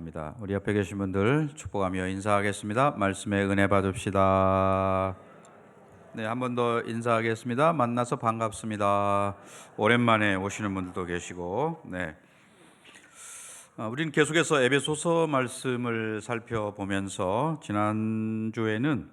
환영합니다. 우리 옆에 계신 분들 축복하며 인사하겠습니다. 말씀에 은혜 받읍시다. 네, 한 번 더 인사하겠습니다. 만나서 반갑습니다. 오랜만에 오시는 분들도 계시고, 네. 우리는 계속해서 에베소서 말씀을 살펴보면서 지난주에는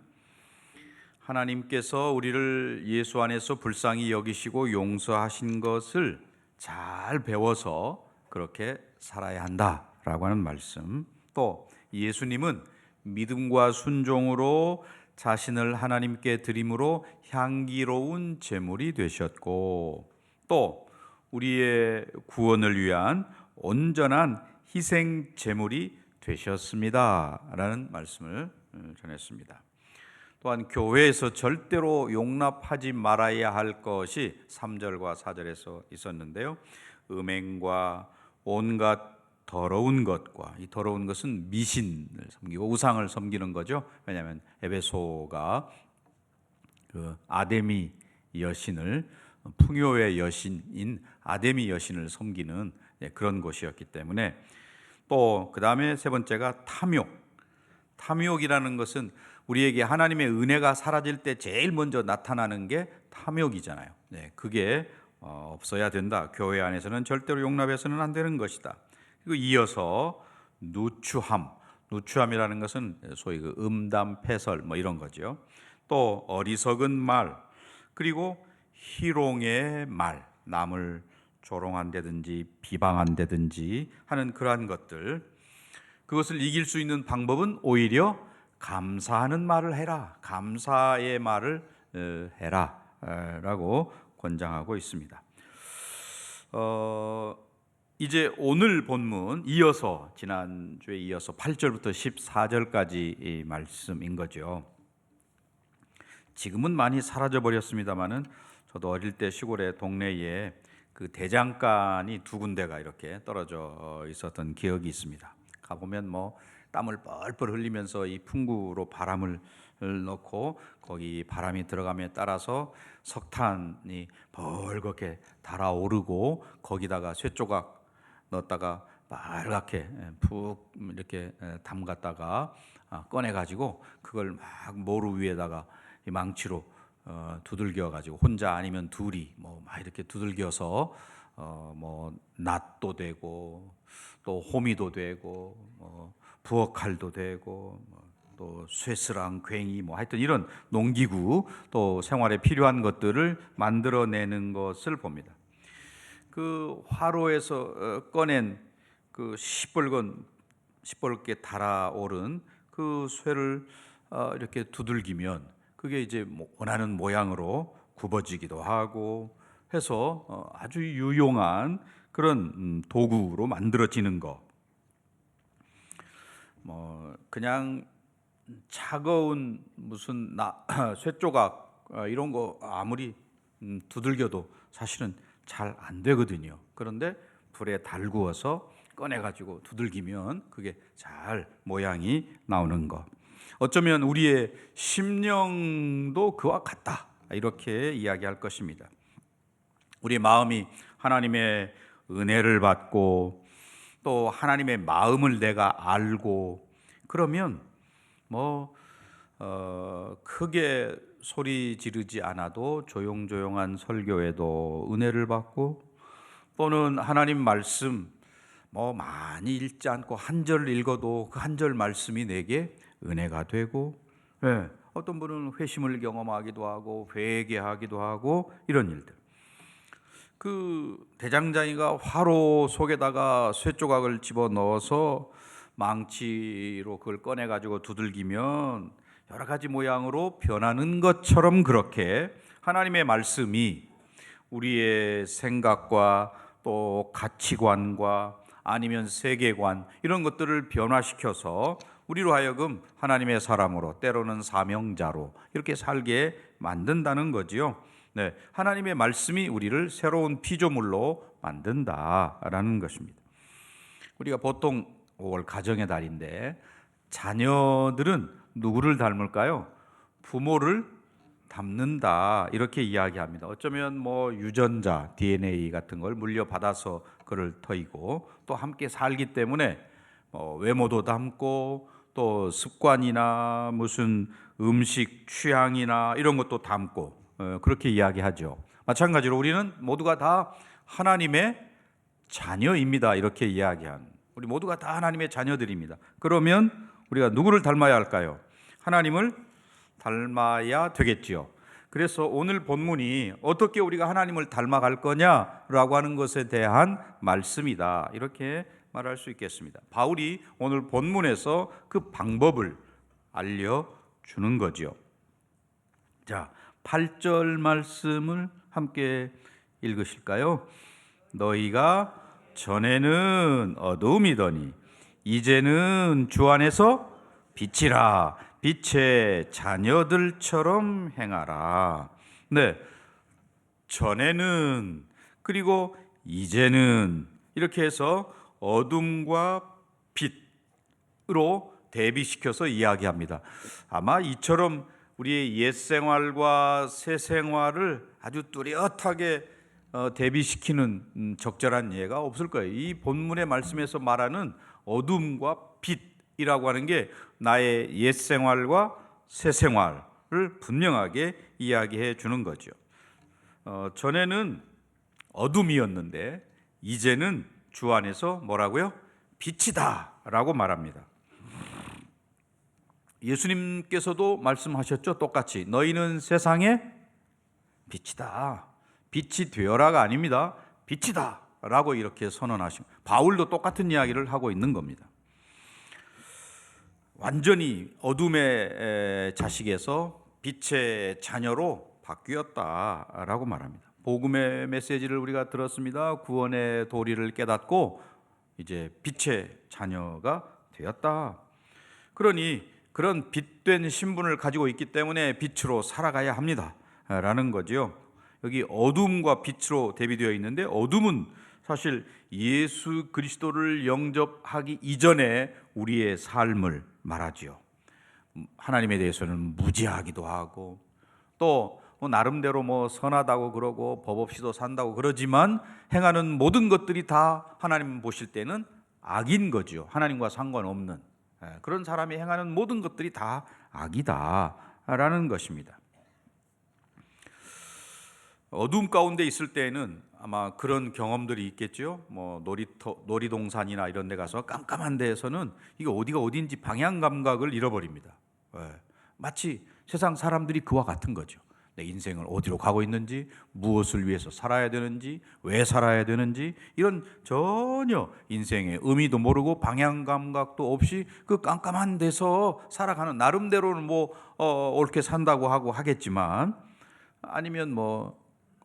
하나님께서 우리를 예수 안에서 불쌍히 여기시고 용서하신 것을 잘 배워서 그렇게 살아야 한다라고 하는 말씀, 또 예수님은 믿음과 순종으로 자신을 하나님께 드림으로 향기로운 제물이 되셨고, 또 우리의 구원을 위한 온전한 희생 제물이 되셨습니다라는 말씀을 전했습니다. 또한 교회에서 절대로 용납하지 말아야 할 것이 3절과 4절에서 있었는데요. 음행과 온갖 더러운 것과, 이 더러운 것은 미신을 섬기고 우상을 섬기는 거죠. 왜냐하면 에베소가 그 아데미 여신을, 풍요의 여신인 아데미 여신을 섬기는 그런 곳이었기 때문에, 또 그 다음에 세 번째가 탐욕. 탐욕이라는 것은 우리에게 하나님의 은혜가 사라질 때 제일 먼저 나타나는 게 탐욕이잖아요. 네, 그게 없어야 된다. 교회 안에서는 절대로 용납해서는 안 되는 것이다. 그리고 이어서 누추함. 누추함이라는 것은 소위 그 음담, 패설 뭐 이런 거죠. 또 어리석은 말, 그리고 희롱의 말, 남을 조롱한다든지 비방한다든지 하는 그러한 것들, 그것을 이길 수 있는 방법은 오히려 감사하는 말을 해라, 감사의 말을 해라 라고 권장하고 있습니다. 이제 오늘 본문 이어서, 지난주에 이어서 8절부터 14절까지 말씀인 거죠. 지금은 많이 사라져 버렸습니다만은 저도 어릴 때 시골의 동네에 그 대장간이 두 군데가 이렇게 떨어져 있었던 기억이 있습니다. 가보면 뭐 땀을 뻘뻘 흘리면서 이 풍구로 바람을 넣고 거기 바람이 들어감에 따라서 석탄이 벌겋게 달아오르고 거기다가 쇠조각 넣었다가 빨갛게 푹 이렇게 담갔다가 꺼내가지고 그걸 막 모루 위에다가 망치로 두들겨 가지고 혼자 아니면 둘이 뭐 막 이렇게 두들겨서 뭐 낫도 되고 또 호미도 되고 뭐 부엌칼도 되고 또 쇠스랑 괭이 뭐 하여튼 이런 농기구 또 생활에 필요한 것들을 만들어내는 것을 봅니다. 그 화로에서 꺼낸 그 시뻘겋게 달아오른 그 쇠를 이렇게 두들기면 그게 이제 원하는 모양으로 굽어지기도 하고 해서 아주 유용한 그런 도구로 만들어지는 거. 뭐 그냥 차가운 무슨 쇠조각 이런 거 아무리 두들겨도 사실은 잘 안 되거든요. 그런데 불에 달구어서 꺼내가지고 두들기면 그게 잘 모양이 나오는 것. 어쩌면 우리의 심령도 그와 같다, 이렇게 이야기할 것입니다. 우리 마음이 하나님의 은혜를 받고 또 하나님의 마음을 내가 알고 그러면 크게 소리 지르지 않아도 조용조용한 설교에도 은혜를 받고, 또는 하나님 말씀 많이 읽지 않고 한 절 읽어도 그 한 절 말씀이 내게 은혜가 되고, 어떤 분은 회심을 경험하기도 하고 회개하기도 하고 이런 일들. 그 대장장이가 화로 속에다가 쇠조각을 집어넣어서 망치로 그걸 꺼내가지고 두들기면 여러 가지 모양으로 변하는 것처럼, 그렇게 하나님의 말씀이 우리의 생각과 또 가치관과 아니면 세계관 이런 것들을 변화시켜서 우리로 하여금 하나님의 사람으로, 때로는 사명자로 이렇게 살게 만든다는 거지요. 네, 하나님의 말씀이 우리를 새로운 피조물로 만든다라는 것입니다. 우리가 보통 5월 가정의 달인데 자녀들은 누구를 닮을까요? 부모를 닮는다, 이렇게 이야기합니다. 어쩌면 유전자, DNA 같은 걸 물려받아서 그를 터이고 또 함께 살기 때문에 외모도 담고 또 습관이나 무슨 음식 취향이나 이런 것도 담고 그렇게 이야기하죠. 마찬가지로 우리는 모두가 다 하나님의 자녀입니다. 이렇게 이야기한, 우리 모두가 다 하나님의 자녀들입니다. 그러면 우리가 누구를 닮아야 할까요? 하나님을 닮아야 되겠지요. 그래서 오늘 본문이 어떻게 우리가 하나님을 닮아갈 거냐라고 하는 것에 대한 말씀이다, 이렇게 말할 수 있겠습니다. 바울이 오늘 본문에서 그 방법을 알려주는 거죠. 자, 8절 말씀을 함께 읽으실까요? 너희가 전에는 어두움이더니 이제는 주 안에서 빛이라, 빛의 자녀들처럼 행하라. 네, 전에는 그리고 이제는 이렇게 해서 어둠과 빛으로 대비시켜서 이야기합니다. 아마 이처럼 우리의 옛 생활과 새 생활을 아주 뚜렷하게 대비시키는 적절한 예가 없을 거예요. 이 본문의 말씀에서 말하는 어둠과 빛이라고 하는 게 나의 옛 생활과 새 생활을 분명하게 이야기해 주는 거죠. 전에는 어둠이었는데 이제는 주 안에서 뭐라고요? 빛이다 라고 말합니다. 예수님께서도 말씀하셨죠. 똑같이 너희는 세상의 빛이다, 빛이 되어라가 아닙니다. 빛이다 라고 이렇게 선언하시고, 바울도 똑같은 이야기를 하고 있는 겁니다. 완전히 어둠의 자식에서 빛의 자녀로 바뀌었다라고 말합니다. 복음의 메시지를 우리가 들었습니다. 구원의 도리를 깨닫고 이제 빛의 자녀가 되었다. 그러니 그런 빛된 신분을 가지고 있기 때문에 빛으로 살아가야 합니다 라는 거죠. 여기 어둠과 빛으로 대비되어 있는데, 어둠은 사실 예수 그리스도를 영접하기 이전에 우리의 삶을 말하죠. 하나님에 대해서는 무지하기도 하고, 또 나름대로 선하다고 그러고 법 없이도 산다고 그러지만 행하는 모든 것들이 다 하나님 보실 때는 악인 거죠. 하나님과 상관없는 그런 사람이 행하는 모든 것들이 다 악이다라는 것입니다. 어둠 가운데 있을 때에는 아마 그런 경험들이 있겠죠. 놀이동산이나 이런 데 가서 깜깜한 데에서는 이게 어디가 어딘지 방향 감각을 잃어버립니다. 마치 세상 사람들이 그와 같은 거죠. 내 인생을 어디로 가고 있는지, 무엇을 위해서 살아야 되는지, 왜 살아야 되는지, 이런 전혀 인생의 의미도 모르고 방향 감각도 없이 그 깜깜한 데서 살아가는, 나름대로는 옳게 산다고 하고 하겠지만, 아니면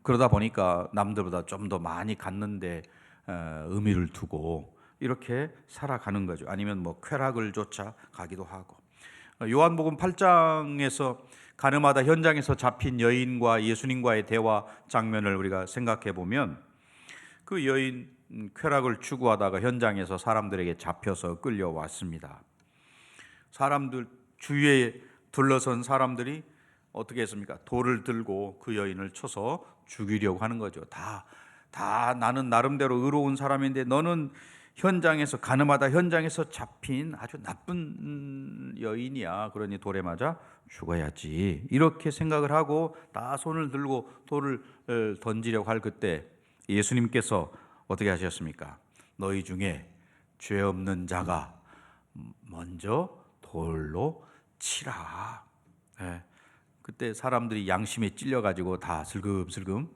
그러다 보니까 남들보다 좀 더 많이 갔는데 의미를 두고 이렇게 살아가는 거죠. 아니면 쾌락을 쫓아 가기도 하고. 요한복음 8장에서 가늠하다 현장에서 잡힌 여인과 예수님과의 대화 장면을 우리가 생각해 보면, 그 여인 쾌락을 추구하다가 현장에서 사람들에게 잡혀서 끌려왔습니다. 사람들 주위에 둘러선 사람들이 어떻게 했습니까? 돌을 들고 그 여인을 쳐서 죽이려고 하는 거죠. 다 나는 나름대로 의로운 사람인데 너는 현장에서, 가늠하다 현장에서 잡힌 아주 나쁜 여인이야. 그러니 돌에 맞아 죽어야지. 이렇게 생각을 하고 다 손을 들고 돌을 던지려고 할 그때 예수님께서 어떻게 하셨습니까? 너희 중에 죄 없는 자가 먼저 돌로 치라. 그때 사람들이 양심에 찔려가지고 다 슬금슬금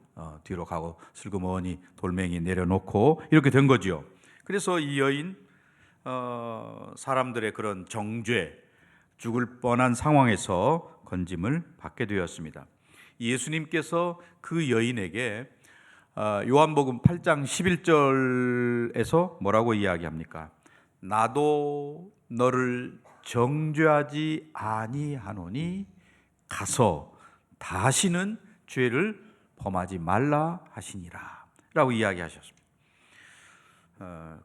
뒤로 가고 슬그머니 돌멩이 내려놓고 이렇게 된 거죠. 그래서 이 여인 사람들의 그런 정죄, 죽을 뻔한 상황에서 건짐을 받게 되었습니다. 예수님께서 그 여인에게 요한복음 8장 11절에서 뭐라고 이야기합니까? 나도 너를 정죄하지 아니하노니 가서 다시는 죄를 범하지 말라 하시니라 라고 이야기하셨습니다.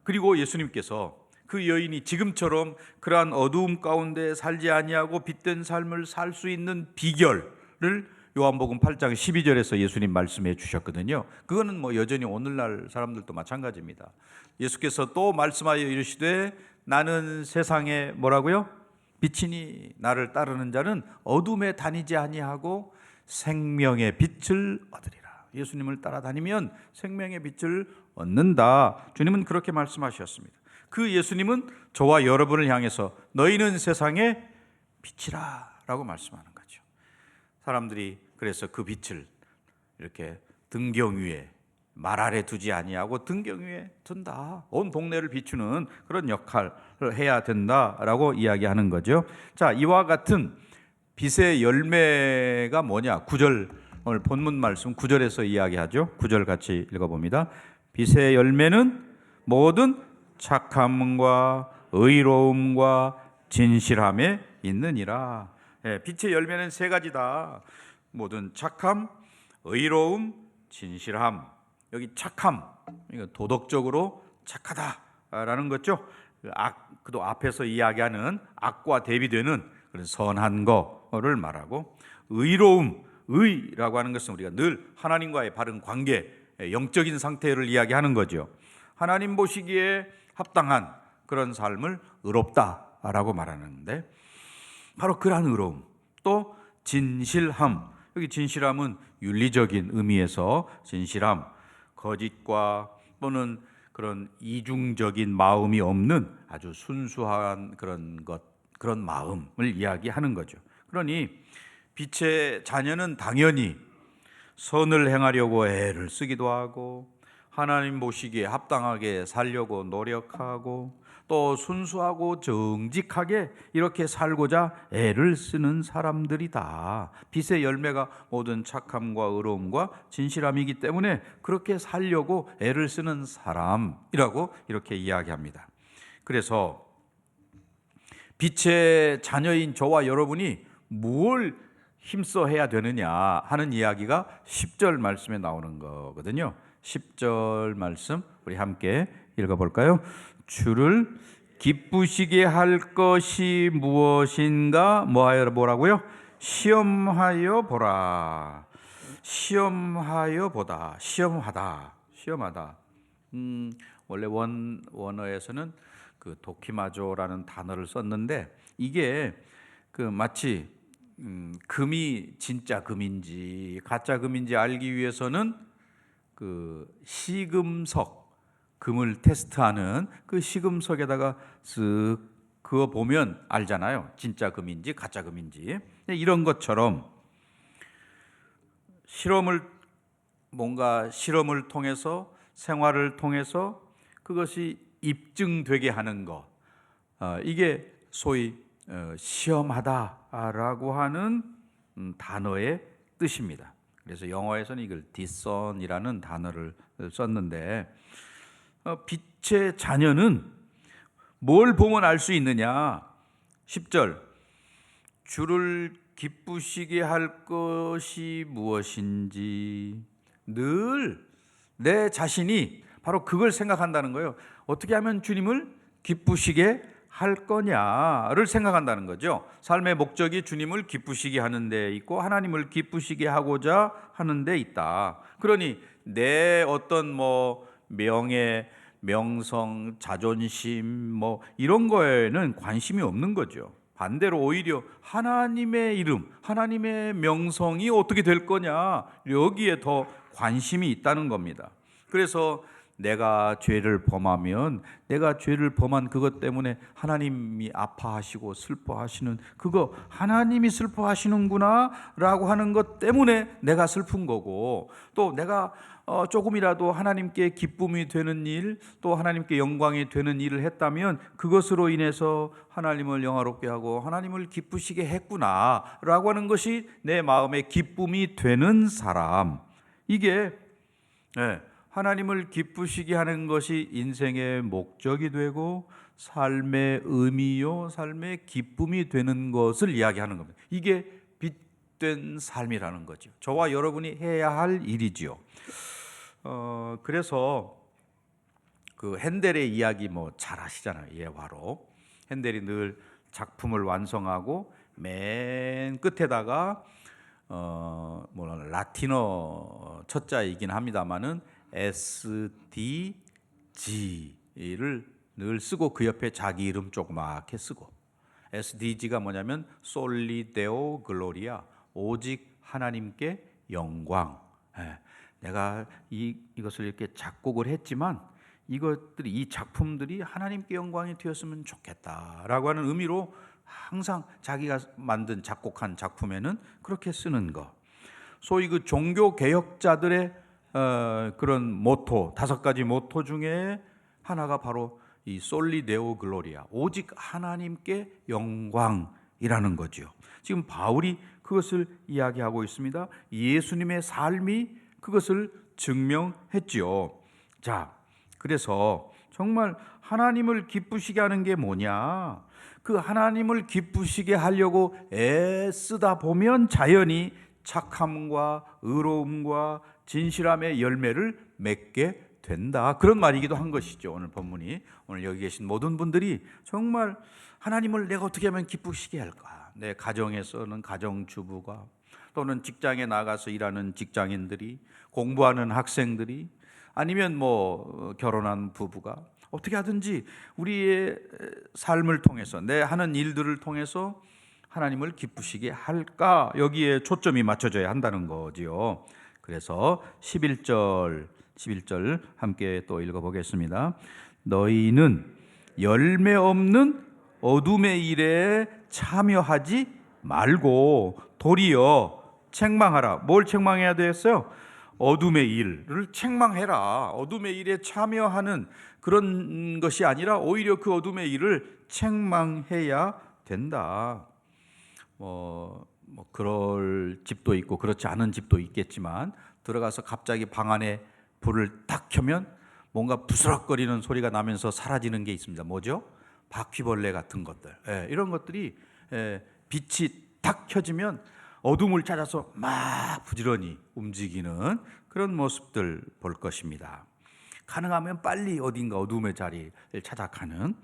그리고 예수님께서 그 여인이 지금처럼 그러한 어두움 가운데 살지 아니하고 빛된 삶을 살 수 있는 비결을 요한복음 8장 12절에서 예수님 말씀해 주셨거든요. 그거는 여전히 오늘날 사람들도 마찬가지입니다. 예수께서 또 말씀하여 이르시되 나는 세상에 뭐라고요? 빛이니 나를 따르는 자는 어둠에 다니지 아니하고 생명의 빛을 얻으리라. 예수님을 따라다니면 생명의 빛을 얻는다. 주님은 그렇게 말씀하셨습니다. 그 예수님은 저와 여러분을 향해서 너희는 세상의 빛이라 라고 말씀하는 거죠. 사람들이 그래서 그 빛을 이렇게 등경 위에 말 아래 두지 아니하고 등경 위에 둔다. 온 동네를 비추는 그런 역할을 해야 된다라고 이야기하는 거죠. 자, 이와 같은 빛의 열매가 뭐냐? 9절, 오늘 본문 말씀 9절에서 이야기하죠. 9절 같이 읽어봅니다. 빛의 열매는 모든 착함과 의로움과 진실함에 있느니라. 빛의 열매는 세 가지다. 모든 착함, 의로움, 진실함. 여기 착함, 이거 도덕적으로 착하다라는 거죠. 그도 앞에서 이야기하는 악과 대비되는 그런 선한 거를 말하고, 의로움, 의라고 하는 것은 우리가 늘 하나님과의 바른 관계, 영적인 상태를 이야기하는 거죠. 하나님 보시기에 합당한 그런 삶을 의롭다라고 말하는데, 바로 그러한 의로움, 또 진실함. 여기 진실함은 윤리적인 의미에서 진실함, 거짓과 또는 그런 이중적인 마음이 없는 아주 순수한 그런 마음을 이야기하는 거죠. 그러니 빛의 자녀는 당연히 선을 행하려고 애를 쓰기도 하고, 하나님 보시기에 합당하게 살려고 노력하고, 또 순수하고 정직하게 이렇게 살고자 애를 쓰는 사람들이다. 빛의 열매가 모든 착함과 의로움과 진실함이기 때문에 그렇게 살려고 애를 쓰는 사람이라고 이렇게 이야기합니다. 그래서 빛의 자녀인 저와 여러분이 뭘 힘써 해야 되느냐 하는 이야기가 10절 말씀에 나오는 거거든요. 10절 말씀 우리 함께 읽어볼까요? 주를 기쁘시게 할 것이 무엇인가 뭐라고요? 시험하여 보라. 시험하여 보다. 시험하다. 원래 원어에서는 그 도키마조라는 단어를 썼는데, 이게 그 마치 금이 진짜 금인지 가짜 금인지 알기 위해서는 그 시금석, 금을 테스트하는 그 시금석에다가 쓱 그거 보면 알잖아요. 진짜 금인지 가짜 금인지. 이런 것처럼 실험을 통해서, 생활을 통해서 그것이 입증되게 하는 것, 이게 소위 시험하다라고 하는 단어의 뜻입니다. 그래서 영어에서는 이걸 discern이라는 단어를 썼는데, 빛의 자녀는 뭘 보면 알 수 있느냐? 10절, 주를 기쁘시게 할 것이 무엇인지. 늘 내 자신이 바로 그걸 생각한다는 거예요. 어떻게 하면 주님을 기쁘시게 할 거냐를 생각한다는 거죠. 삶의 목적이 주님을 기쁘시게 하는 데 있고 하나님을 기쁘시게 하고자 하는 데 있다. 그러니 내 어떤 명예, 명성, 자존심 이런 거에는 관심이 없는 거죠. 반대로 오히려 하나님의 이름, 하나님의 명성이 어떻게 될 거냐, 여기에 더 관심이 있다는 겁니다. 그래서 내가 죄를 범하면 내가 죄를 범한 그것 때문에 하나님이 아파하시고 슬퍼하시는 그거, 하나님이 슬퍼하시는구나 라고 하는 것 때문에 내가 슬픈 거고, 또 내가 조금이라도 하나님께 기쁨이 되는 일, 또 하나님께 영광이 되는 일을 했다면 그것으로 인해서 하나님을 영화롭게 하고 하나님을 기쁘시게 했구나 라고 하는 것이 내 마음의 기쁨이 되는 사람, 이게 하나님을 기쁘시게 하는 것이 인생의 목적이 되고 삶의 의미요, 삶의 기쁨이 되는 것을 이야기하는 겁니다. 이게 빛된 삶이라는 거죠. 저와 여러분이 해야 할 일이지요. 그래서 그 핸델의 이야기 잘 아시잖아요. 예화로 핸델이 늘 작품을 완성하고 맨 끝에다가 라틴어 첫자이긴 합니다만은 SDG를 늘 쓰고 그 옆에 자기 이름 조그맣게 쓰고 SDG가 뭐냐면 솔리 데오 글로리아 오직 하나님께 영광. 내가 이것을 이렇게 작곡을 했지만 이것들이 이 작품들이 하나님께 영광이 되었으면 좋겠다라고 하는 의미로 항상 자기가 만든 작곡한 작품에는 그렇게 쓰는 거. 소위 그 종교 개혁자들의 그런 모토 5가지 모토 중에 하나가 바로 이 솔리 데오 글로리아 오직 하나님께 영광이라는 거죠. 지금 바울이 그것을 이야기하고 있습니다. 예수님의 삶이 그것을 증명했지요. 자, 그래서 정말 하나님을 기쁘시게 하는 게 뭐냐? 그 하나님을 기쁘시게 하려고 애쓰다 보면 자연히 착함과 의로움과 진실함의 열매를 맺게 된다. 그런 말이기도 한 것이죠. 오늘 본문이. 오늘 여기 계신 모든 분들이 정말 하나님을 내가 어떻게 하면 기쁘시게 할까? 내 가정에서는 가정주부가 또는 직장에 나가서 일하는 직장인들이 공부하는 학생들이 아니면 뭐 결혼한 부부가 어떻게 하든지 우리의 삶을 통해서 내 하는 일들을 통해서 하나님을 기쁘시게 할까? 여기에 초점이 맞춰져야 한다는 거지요. 그래서 11절 함께 또 읽어보겠습니다. 너희는 열매 없는 어둠의 일에 참여하지 말고 도리어 책망하라. 뭘 책망해야 되겠어요? 어둠의 일을 책망해라. 어둠의 일에 참여하는 그런 것이 아니라 오히려 그 어둠의 일을 책망해야 된다. 그럴 집도 있고 그렇지 않은 집도 있겠지만 들어가서 갑자기 방 안에 불을 딱 켜면 뭔가 부스럭거리는 소리가 나면서 사라지는 게 있습니다. 뭐죠? 바퀴벌레 같은 것들. 이런 것들이 빛이 딱 켜지면 어둠을 찾아서 막 부지런히 움직이는 그런 모습들 볼 것입니다. 가능하면 빨리 어딘가 어둠의 자리를 찾아가는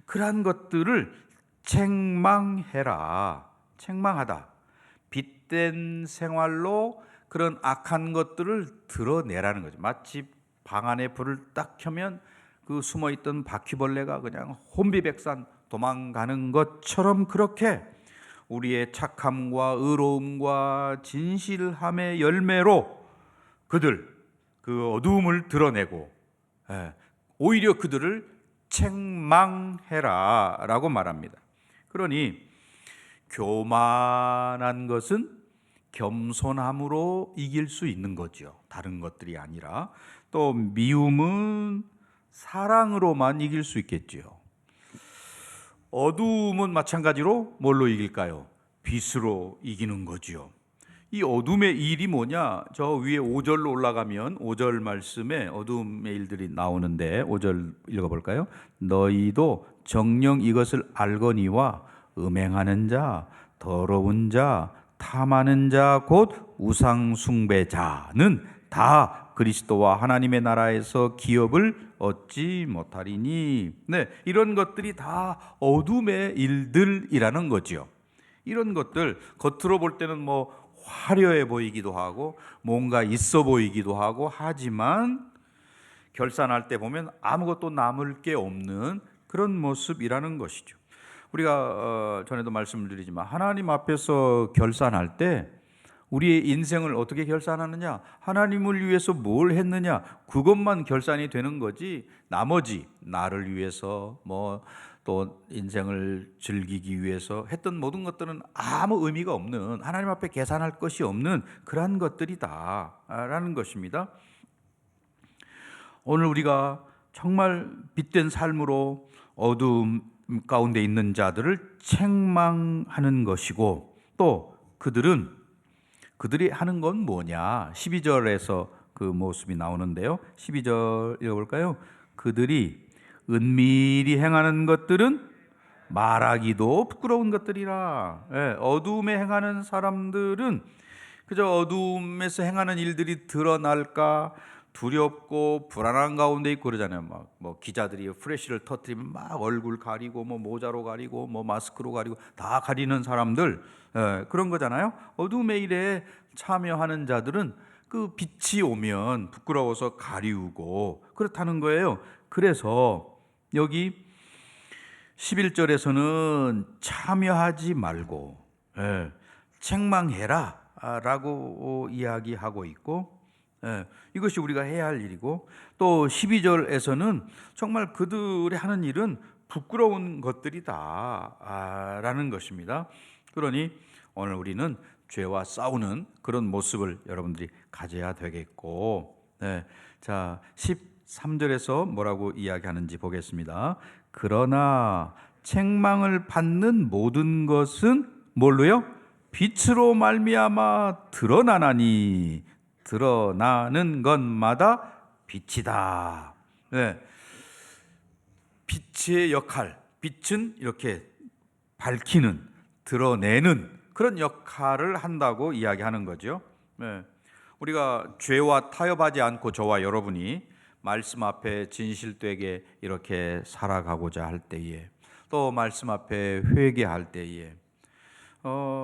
그러한 것들을 책망해라. 책망하다. 빛된 생활로 그런 악한 것들을 드러내라는 거죠. 마치 방 안에 불을 딱 켜면 그 숨어있던 바퀴벌레가 그냥 혼비백산 도망가는 것처럼 그렇게 우리의 착함과 의로움과 진실함의 열매로 그 어두움을 드러내고 오히려 그들을 책망해라 라고 말합니다. 그러니 교만한 것은 겸손함으로 이길 수 있는 거죠. 다른 것들이 아니라. 또 미움은 사랑으로만 이길 수 있겠지요. 어둠은 마찬가지로 뭘로 이길까요? 빛으로 이기는 거지요. 이 어둠의 일이 뭐냐? 저 위에 5절로 올라가면 5절 말씀에 어둠의 일들이 나오는데 5절 읽어볼까요? 너희도 정녕 이것을 알거니와 음행하는 자, 더러운 자, 탐하는 자, 곧 우상 숭배자는 다 그리스도와 하나님의 나라에서 기업을 얻지 못하리니. 이런 것들이 다 어둠의 일들이라는 거죠. 이런 것들 겉으로 볼 때는 뭐 화려해 보이기도 하고 뭔가 있어 보이기도 하고 하지만 결산할 때 보면 아무것도 남을 게 없는 그런 모습이라는 것이죠. 우리가 전에도 말씀을 드리지만 하나님 앞에서 결산할 때 우리의 인생을 어떻게 결산하느냐? 하나님을 위해서 뭘 했느냐? 그것만 결산이 되는 거지 나머지 나를 위해서 또 인생을 즐기기 위해서 했던 모든 것들은 아무 의미가 없는 하나님 앞에 계산할 것이 없는 그러한 것들이다라는 것입니다. 오늘 우리가 정말 빛된 삶으로 어두움 가운데 있는 자들을 책망하는 것이고 또 그들이 하는 건 뭐냐? 12절에서 그 모습이 나오는데요. 12절 읽어볼까요? 그들이 은밀히 행하는 것들은 말하기도 부끄러운 것들이라. 어두움에 행하는 사람들은 그저 어두움에서 행하는 일들이 드러날까 두렵고 불안한 가운데 있고 그러잖아요. 뭐 기자들이 프레시를 터뜨리면 막 얼굴 가리고 모자로 가리고 마스크로 가리고 다 가리는 사람들 그런 거잖아요. 어두움의 일에 참여하는 자들은 그 빛이 오면 부끄러워서 가리우고 그렇다는 거예요. 그래서 여기 11절에서는 참여하지 말고 책망해라 라고 이야기하고 있고, 이것이 우리가 해야 할 일이고, 또 12절에서는 정말 그들이 하는 일은 부끄러운 것들이다 라는 것입니다. 그러니 오늘 우리는 죄와 싸우는 그런 모습을 여러분들이 가져야 되겠고, 자 13절에서 뭐라고 이야기하는지 보겠습니다. 그러나 책망을 받는 모든 것은 뭘로요? 빛으로 말미암아 드러나나니 드러나는 것마다 빛이다. 빛의 역할, 빛은 이렇게 밝히는, 드러내는 그런 역할을 한다고 이야기하는 거죠. 우리가 죄와 타협하지 않고 저와 여러분이 말씀 앞에 진실되게 이렇게 살아가고자 할 때에, 또 말씀 앞에 회개할 때에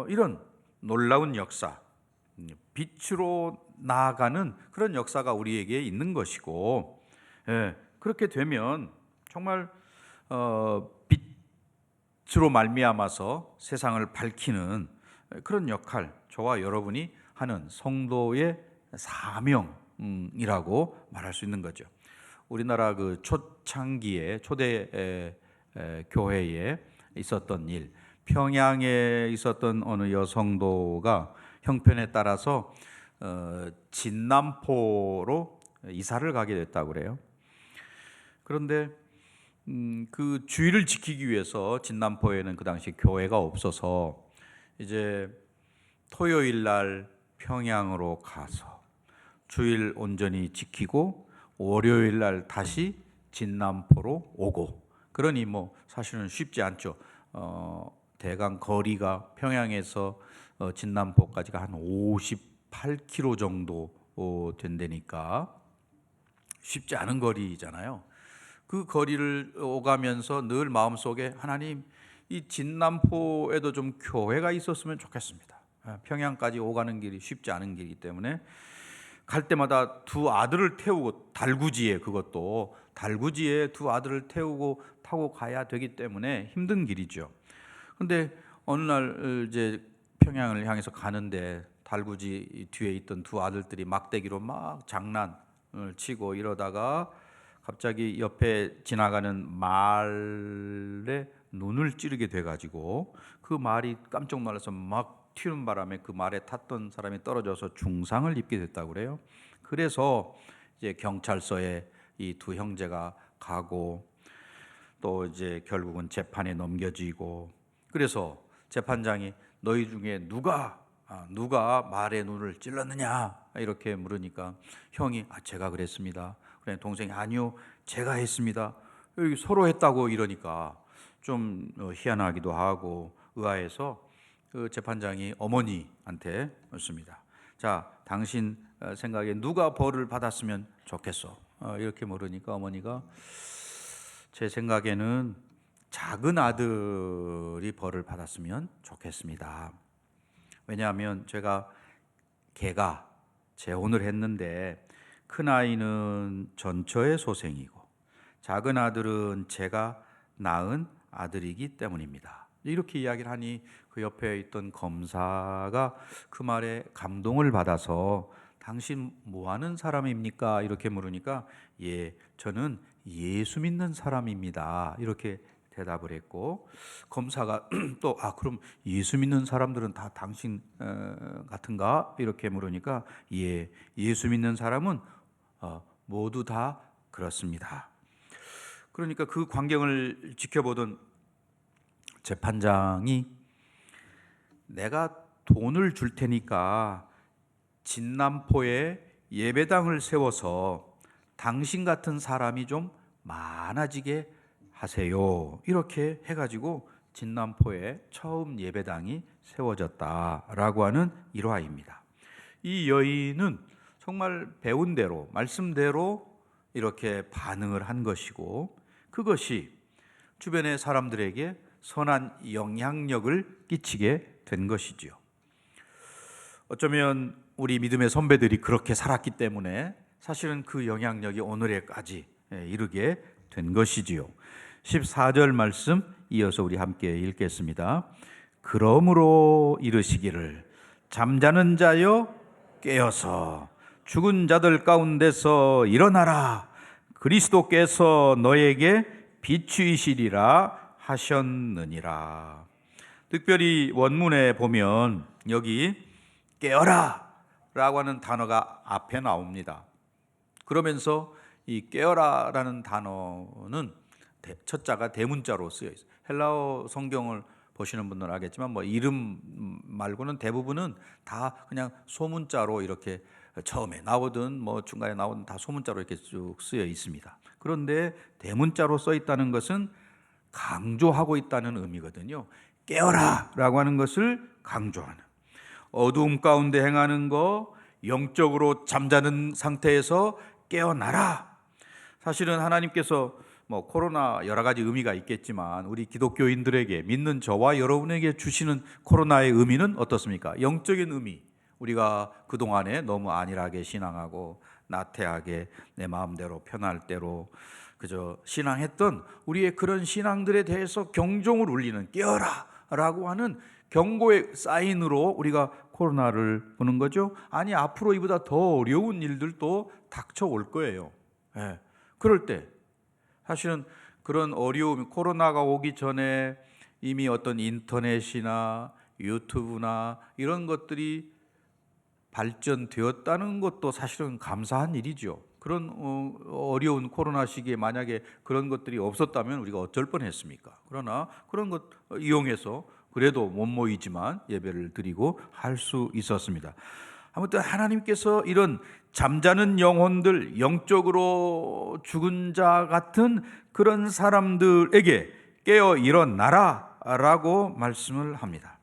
이런 놀라운 역사, 빛으로 나아가는 그런 역사가 우리에게 있는 것이고, 그렇게 되면 정말 빛으로 말미암아서 세상을 밝히는 그런 역할, 저와 여러분이 하는 성도의 사명이라고 말할 수 있는 거죠. 우리나라 그 초창기에 초대 교회에 있었던 일, 평양에 있었던 어느 여성도가 형편에 따라서 진남포로 이사를 가게 됐다고 그래요. 그런데 그 주의를 지키기 위해서 진남포에는 그 당시 교회가 없어서 이제 토요일 날 평양으로 가서 주일 온전히 지키고 월요일 날 다시 진남포로 오고, 그러니 뭐 사실은 쉽지 않죠. 대강 거리가 평양에서 진남포까지가 한 58km 정도 된다니까 쉽지 않은 거리잖아요. 그 거리를 오가면서 늘 마음속에 하나님, 이 진남포에도 좀 교회가 있었으면 좋겠습니다. 평양까지 오가는 길이 쉽지 않은 길이기 때문에 갈 때마다 두 아들을 태우고, 그것도 달구지에 두 아들을 태우고 타고 가야 되기 때문에 힘든 길이죠. 근데 어느 날 이제 평양을 향해서 가는데 달구지 뒤에 있던 두 아들들이 막대기로 막 장난을 치고 이러다가 갑자기 옆에 지나가는 말에 눈을 찌르게 돼가지고 그 말이 깜짝 놀라서 막 튀는 바람에 그 말에 탔던 사람이 떨어져서 중상을 입게 됐다고 그래요. 그래서 이제 경찰서에 이 두 형제가 가고, 또 이제 결국은 재판에 넘겨지고, 그래서 재판장이 너희 중에 누가 말에 눈을 찔렀느냐 이렇게 물으니까 형이 제가 그랬습니다. 그래 동생이 아니요 제가 했습니다. 여기 서로 했다고 이러니까 좀 희한하기도 하고 의아해서 그 재판장이 어머니한테 묻습니다. 자, 당신 생각에 누가 벌을 받았으면 좋겠어? 이렇게 물으니까 어머니가 제 생각에는 작은 아들이 벌을 받았으면 좋겠습니다. 왜냐하면 걔가 재혼을 했는데 큰 아이는 전처의 소생이고 작은 아들은 제가 낳은 아들이기 때문입니다. 이렇게 이야기를 하니 그 옆에 있던 검사가 그 말에 감동을 받아서 당신 뭐 하는 사람입니까? 이렇게 물으니까 저는 예수 믿는 사람입니다. 이렇게 대답을 했고, 검사가 또 그럼 예수 믿는 사람들은 다 당신 같은가? 이렇게 물으니까 예수 믿는 사람은 모두 다 그렇습니다. 그러니까 그 광경을 지켜보던 재판장이 내가 돈을 줄 테니까 진남포에 예배당을 세워서 당신 같은 사람이 좀 많아지게 하세요. 이렇게 해가지고 진남포에 처음 예배당이 세워졌다라고 하는 일화입니다. 이 여인은 정말 배운 대로, 말씀대로 이렇게 반응을 한 것이고, 그것이 주변의 사람들에게 선한 영향력을 끼치게 된 것이지요. 어쩌면 우리 믿음의 선배들이 그렇게 살았기 때문에 사실은 그 영향력이 오늘에까지 이르게 된 것이지요. 14절 말씀 이어서 우리 함께 읽겠습니다. 그러므로 이르시기를 잠자는 자여 깨어서 죽은 자들 가운데서 일어나라. 그리스도께서 너에게 비추이시리라 하셨느니라. 특별히 원문에 보면 여기 깨어라 라고 하는 단어가 앞에 나옵니다. 그러면서 이 깨어라 라는 단어는 첫 자가 대문자로 쓰여 있어요. 헬라어 성경을 보시는 분들은 알겠지만 이름 말고는 대부분은 다 그냥 소문자로 이렇게 처음에 나오든 중간에 나오든 다 소문자로 이렇게 쭉 쓰여 있습니다. 그런데 대문자로 써 있다는 것은 강조하고 있다는 의미거든요. 깨어라 라고 하는 것을 강조하는, 어두움 가운데 행하는 거, 영적으로 잠자는 상태에서 깨어나라. 사실은 하나님께서 코로나 여러 가지 의미가 있겠지만 우리 기독교인들에게, 믿는 저와 여러분에게 주시는 코로나의 의미는 어떻습니까? 영적인 의미. 우리가 그동안에 너무 안일하게 신앙하고 나태하게 내 마음대로 편할 대로 그저 신앙했던 우리의 그런 신앙들에 대해서 경종을 울리는, 깨어라 라고 하는 경고의 사인으로 우리가 코로나를 보는 거죠. 아니, 앞으로 이보다 더 어려운 일들도 닥쳐올 거예요. 그럴 때 사실은 그런 어려움, 코로나가 오기 전에 이미 어떤 인터넷이나 유튜브나 이런 것들이 발전되었다는 것도 사실은 감사한 일이죠. 그런 어려운 코로나 시기에 만약에 그런 것들이 없었다면 우리가 어쩔 뻔했습니까? 그러나 그런 것 이용해서 그래도 못 모이지만 예배를 드리고 할 수 있었습니다. 아무튼 하나님께서 이런 잠자는 영혼들, 영적으로 죽은 자 같은 그런 사람들에게 깨어 일어나라 라고 말씀을 합니다.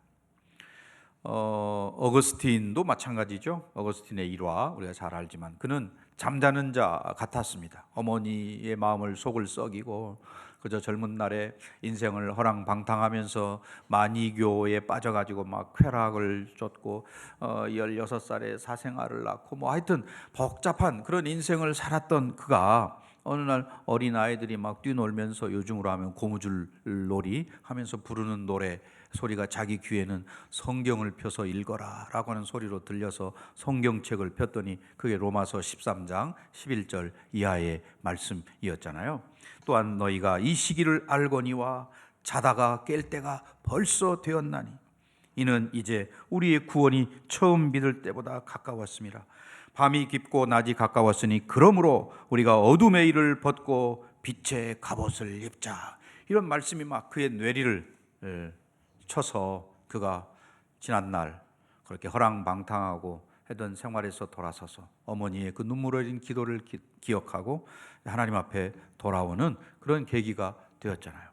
어거스틴도 마찬가지죠. 어거스틴의 일화 우리가 잘 알지만 그는 잠자는 자 같았습니다. 어머니의 마음을 속을 썩이고 그저 젊은 날에 인생을 허랑방탕하면서 만이교에 빠져가지고 막 쾌락을 쫓고 16살에 사생아를 낳고 하여튼 복잡한 그런 인생을 살았던 그가 어느 날 어린 아이들이 막 뛰놀면서 요즘으로 하면 고무줄 놀이 하면서 부르는 노래 소리가 자기 귀에는 성경을 펴서 읽어라 라고 하는 소리로 들려서 성경책을 폈더니 그게 로마서 13장 11절 이하의 말씀이었잖아요. 또한 너희가 이 시기를 알거니와 자다가 깰 때가 벌써 되었나니 이는 이제 우리의 구원이 처음 믿을 때보다 가까웠습니다. 밤이 깊고 낮이 가까웠으니 그러므로 우리가 어둠의 일을 벗고 빛의 갑옷을 입자. 이런 말씀이 막 그의 뇌리를 쳐서 그가 지난날 그렇게 허랑방탕하고 하던 생활에서 돌아서서 어머니의 그 눈물 어린 기도를 기억하고 하나님 앞에 돌아오는 그런 계기가 되었잖아요.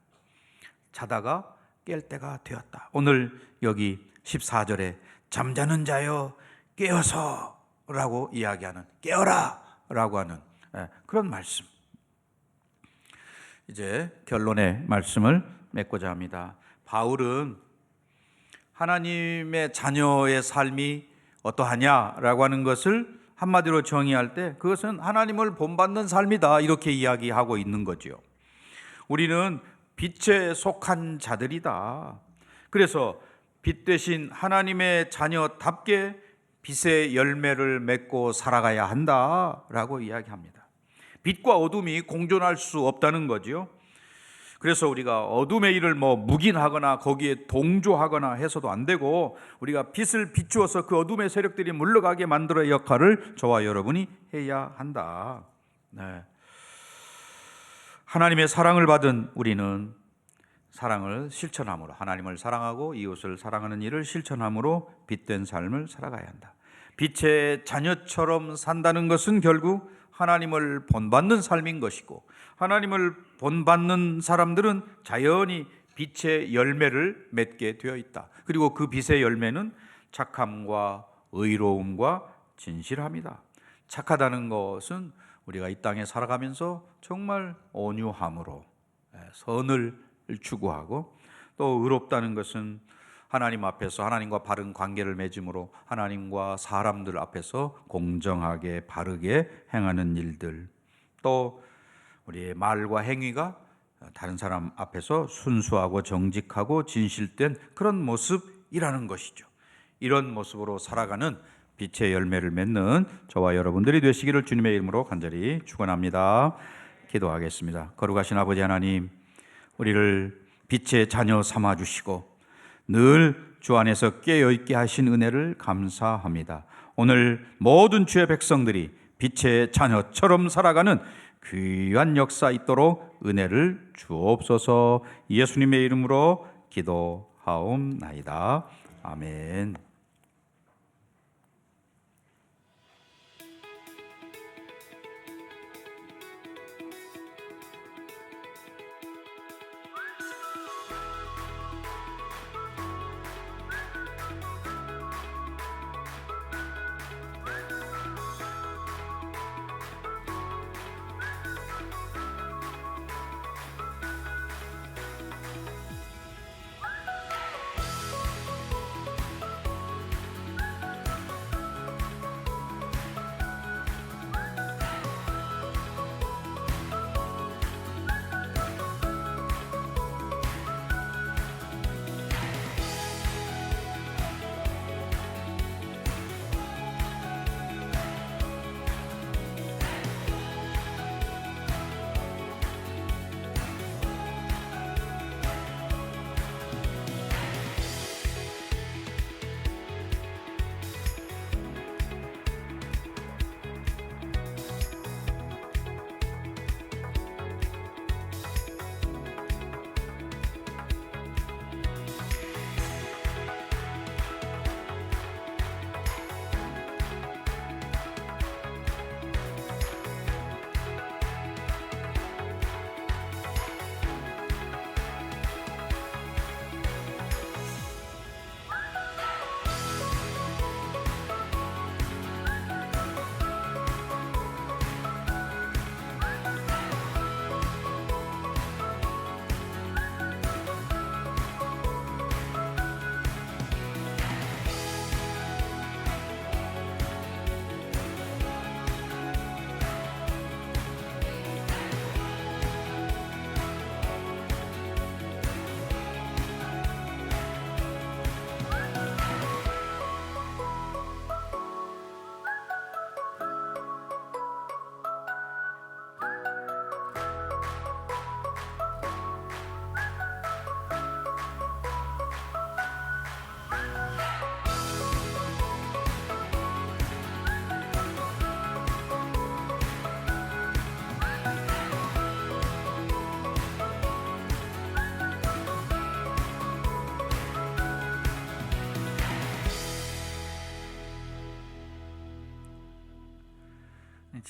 자다가 깰 때가 되었다. 오늘 여기 14절에 잠자는 자여 깨어서 라고 이야기하는, 깨어라 라고 하는 그런 말씀. 이제 결론의 말씀을 맺고자 합니다. 바울은 하나님의 자녀의 삶이 어떠하냐라고 하는 것을 한마디로 정의할 때 그것은 하나님을 본받는 삶이다 이렇게 이야기하고 있는 거죠. 우리는 빛에 속한 자들이다. 그래서 빛 대신 하나님의 자녀답게 빛의 열매를 맺고 살아가야 한다라고 이야기합니다. 빛과 어둠이 공존할 수 없다는 거죠. 그래서 우리가 어둠의 일을 묵인하거나 거기에 동조하거나 해서도 안 되고 우리가 빛을 비추어서 그 어둠의 세력들이 물러가게 만들어야 역할을 저와 여러분이 해야 한다. 하나님의 사랑을 받은 우리는 사랑을 실천함으로, 하나님을 사랑하고 이웃을 사랑하는 일을 실천함으로 빛된 삶을 살아가야 한다. 빛의 자녀처럼 산다는 것은 결국 하나님을 본받는 삶인 것이고, 하나님을 본받는 사람들은 자연히 빛의 열매를 맺게 되어 있다. 그리고 그 빛의 열매는 착함과 의로움과 진실함이다. 착하다는 것은 우리가 이 땅에 살아가면서 정말 온유함으로 선을 추구하고, 또 의롭다는 것은 하나님 앞에서 하나님과 바른 관계를 맺음으로 하나님과 사람들 앞에서 공정하게 바르게 행하는 일들, 또 우리의 말과 행위가 다른 사람 앞에서 순수하고 정직하고 진실된 그런 모습이라는 것이죠. 이런 모습으로 살아가는 빛의 열매를 맺는 저와 여러분들이 되시기를 주님의 이름으로 간절히 축원합니다. 기도하겠습니다. 거룩하신 아버지 하나님, 우리를 빛의 자녀 삼아 주시고 늘 주 안에서 깨어 있게 하신 은혜를 감사합니다. 오늘 모든 주의 백성들이 빛의 자녀처럼 살아가는 귀한 역사 있도록 은혜를 주옵소서. 예수님의 이름으로 기도하옵나이다. 아멘.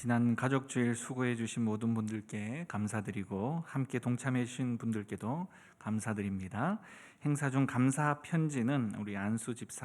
지난 가족주일 수고해 주신 모든 분들께 감사드리고 함께 동참해 주신 분들께도 감사드립니다. 행사 중 감사 편지는 우리 안수 집사